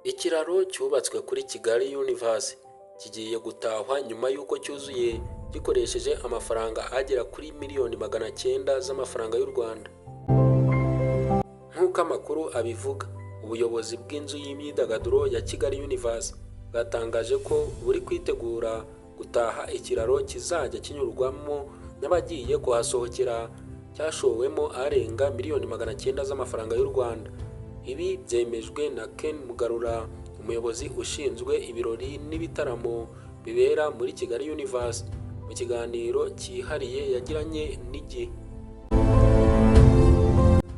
Ikiraro cyubatswe kuri Kigali Universe kigiye gutahwa nyuma y'uko cyuzuye gikoresheje amafaranga agera kuri miliyoni 900 z'amafaranga y'u Rwanda. Nk'uko amakuru abivuga, ubuyobozi bw'inzu y'imyidagaduro ya Kigali Universe bwatangaje ko buri kwitegura gutaha ikiraro kizajya kinyurwamo n'abagiye kuhasohokera cyashowemo arenga miliyoni 900 z'amafaranga y'u Rwanda. Ibi byemejwe na Ken Mugarura, umuyobozi ushinzwe ibirori n'ibitaramo bibera muri Kigali Universe, mu kiganiro cyihariye yagiranye n'Igihe.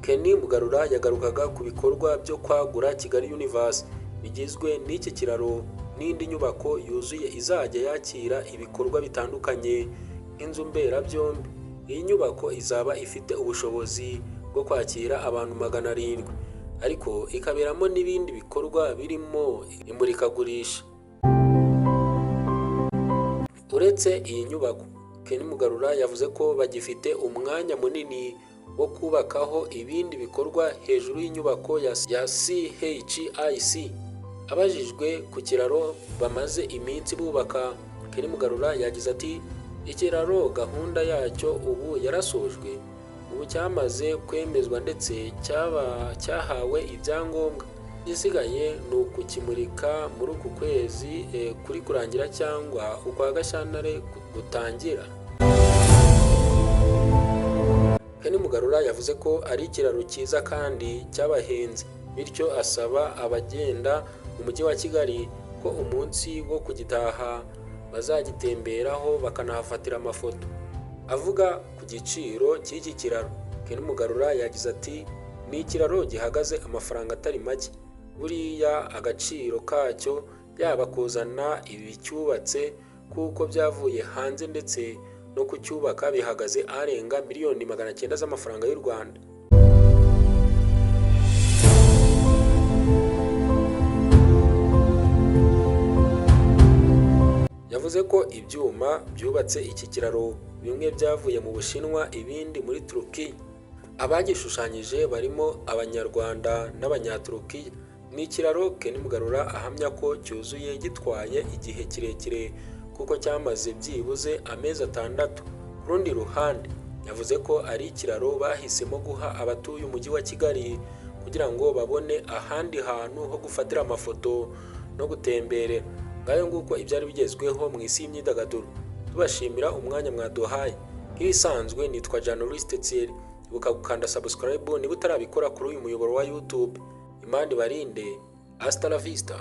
Ken Mugarura yagarukaga ku bikorwa byo kwagura Kigali Universe bigizwe n'iki kiraro n'indi nyubako yuzuye izajya yakira ibikorwa bitandukanye nk'inzu mberabyombi. Iyi nyubako izaba ifite ubushobozi bwo kwakira abantu 700, ariko ikaberamo n'ibindi bikorwa birimo imurikagurisha. Uretse iyi nyubako, Ken Mugarura yavuze ko bagifite umwanya munini wo kubakaho ibindi bikorwa hejuru y'inyubako ya CHIC. Abajijwe ku kiraro bamaze iminsi bubaka, Ken Mugarura yagize ati ikiraro gahunda yacyo ubu yarasojwe, ubu cyamaze kwemezwa ndetse cyahawe ibyangombwa. Igisigaye ni ukukimurika muri uku kwezi kuri kurangira cyangwa ukwa Gashyantare gutangira. Ken Mugarura yavuze ko ari ikiraro cyiza kandi cyabahenze, bityo asaba abagenda mu mujyi wa Kigali ko umunsi wo kugitaha bazagitemberaho bakanahafatira amafoto. Avuga ku giciro cy'iki kiraro, Ken Mugarura yagize ati ni ikiraro gihagaze amafaranga atari make. Buriya agaciro kacyo yaba kuzana ibicyubatse kuko byavuye hanze ndetse no kucyubaka bihagaze arenga miliyoni 900 z'amafaranga y'u Rwanda. Yavuze ko ibyuma byubatse iki kiraro bimwe byavuye mu Bushinwa, ibindi muri Turukiya. Abagishushanyije barimo Abanyarwanda n'Abanyaturukiya. Ni ikiraro Ken Mugarura ahamya ko cyuzuye gitwaye igihe kirekire kuko cyamaze byibuze amezi 6. Ku rundi ruhande, yavuze ko ari ikiraro bahisemo guha abatuye umujyi wa Kigali kugira ngo babone ahandi hantu ho gufatira amafoto no gutemberera. Ngayo nguko ibyari bigezweho mu isi y'imyidagaduro. Tubashimira umwanya mwaduhaye. Nk'ibisanzwe nitwa Journalist Thierry. Ibuka gukanda subscribe niba utarabikora kuri uyu muyoboro wa YouTube. Imana ibarinde. Hasta la vista.